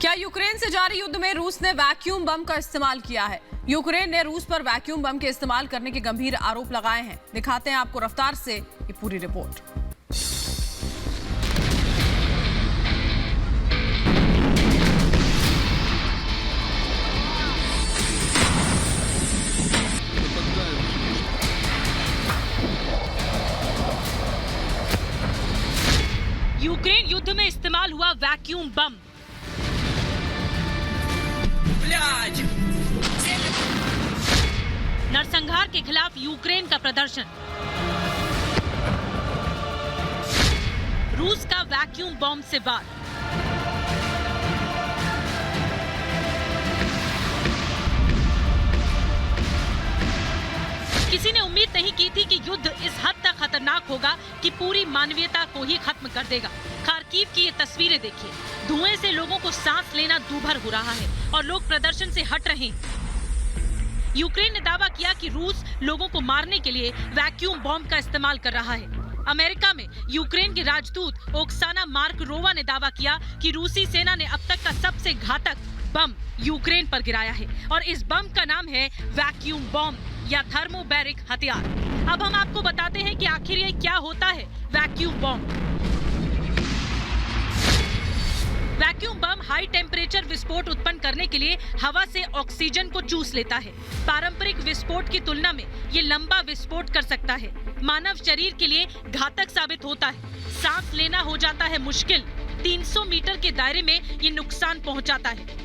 क्या यूक्रेन से जारी युद्ध में रूस ने वैक्यूम बम का इस्तेमाल किया है? यूक्रेन ने रूस पर वैक्यूम बम के इस्तेमाल करने के गंभीर आरोप लगाए हैं। दिखाते हैं आपको रफ्तार से ये पूरी रिपोर्ट। यूक्रेन युद्ध में इस्तेमाल हुआ वैक्यूम बम। नरसंहार के खिलाफ यूक्रेन का प्रदर्शन। रूस का वैक्यूम बम से वार। किसी ने उम्मीद नहीं की थी कि युद्ध इस हद तक खतरनाक होगा कि पूरी मानवीयता को ही खत्म कर देगा। खार्किव की ये तस्वीरें देखिए। धुएं से लोगों को सांस लेना दूभर हो रहा है और लोग प्रदर्शन से हट रहे हैं। यूक्रेन ने दावा किया कि रूस लोगों को मारने के लिए वैक्यूम बम का इस्तेमाल कर रहा है। अमेरिका में यूक्रेन के राजदूत ओक्साना मार्करोवा ने दावा किया कि रूसी सेना ने अब तक का सबसे घातक बम यूक्रेन पर गिराया है और इस बम का नाम है वैक्यूम बम या थर्मोबैरिक हथियार। अब हम आपको बताते हैं कि आखिर ये क्या होता है वैक्यूम बम। वैक्यूम बम हाई टेम्परेचर विस्फोट उत्पन्न करने के लिए हवा से ऑक्सीजन को चूस लेता है। पारंपरिक विस्फोट की तुलना में ये लंबा विस्फोट कर सकता है। मानव शरीर के लिए घातक साबित होता है। सांस लेना हो जाता है मुश्किल। 300 मीटर के दायरे में ये नुकसान पहुंचाता है।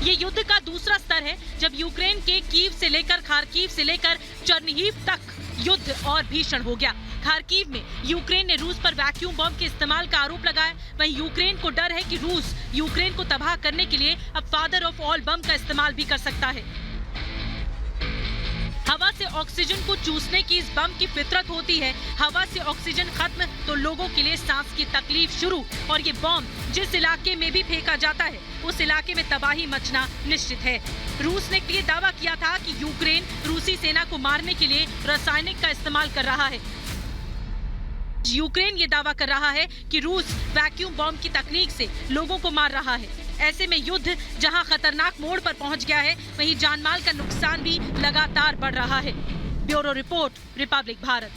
ये युद्ध का दूसरा स्तर है जब यूक्रेन के कीव से लेकर खार्किव से लेकर चर्निहिव तक युद्ध और भीषण हो गया। खार्किव में यूक्रेन ने रूस पर वैक्यूम बम के इस्तेमाल का आरोप लगाया। वहीं यूक्रेन को डर है कि रूस यूक्रेन को तबाह करने के लिए अब फादर ऑफ ऑल बम का इस्तेमाल भी कर सकता है। हवा से ऑक्सीजन को चूसने की इस बम की फितरत होती है। हवा से ऑक्सीजन खत्म तो लोगों के लिए सांस की तकलीफ शुरू और ये बम जिस इलाके में भी फेंका जाता है उस इलाके में तबाही मचना निश्चित है। रूस ने ये दावा किया था कि यूक्रेन रूसी सेना को मारने के लिए रासायनिक का इस्तेमाल कर रहा है। यूक्रेन ये दावा कर रहा है कि रूस वैक्यूम बम की तकनीक से लोगों को मार रहा है। ऐसे में युद्ध जहां खतरनाक मोड़ पर पहुंच गया है, वहीं जानमाल का नुकसान भी लगातार बढ़ रहा है। Bureau report, Republic Bharat.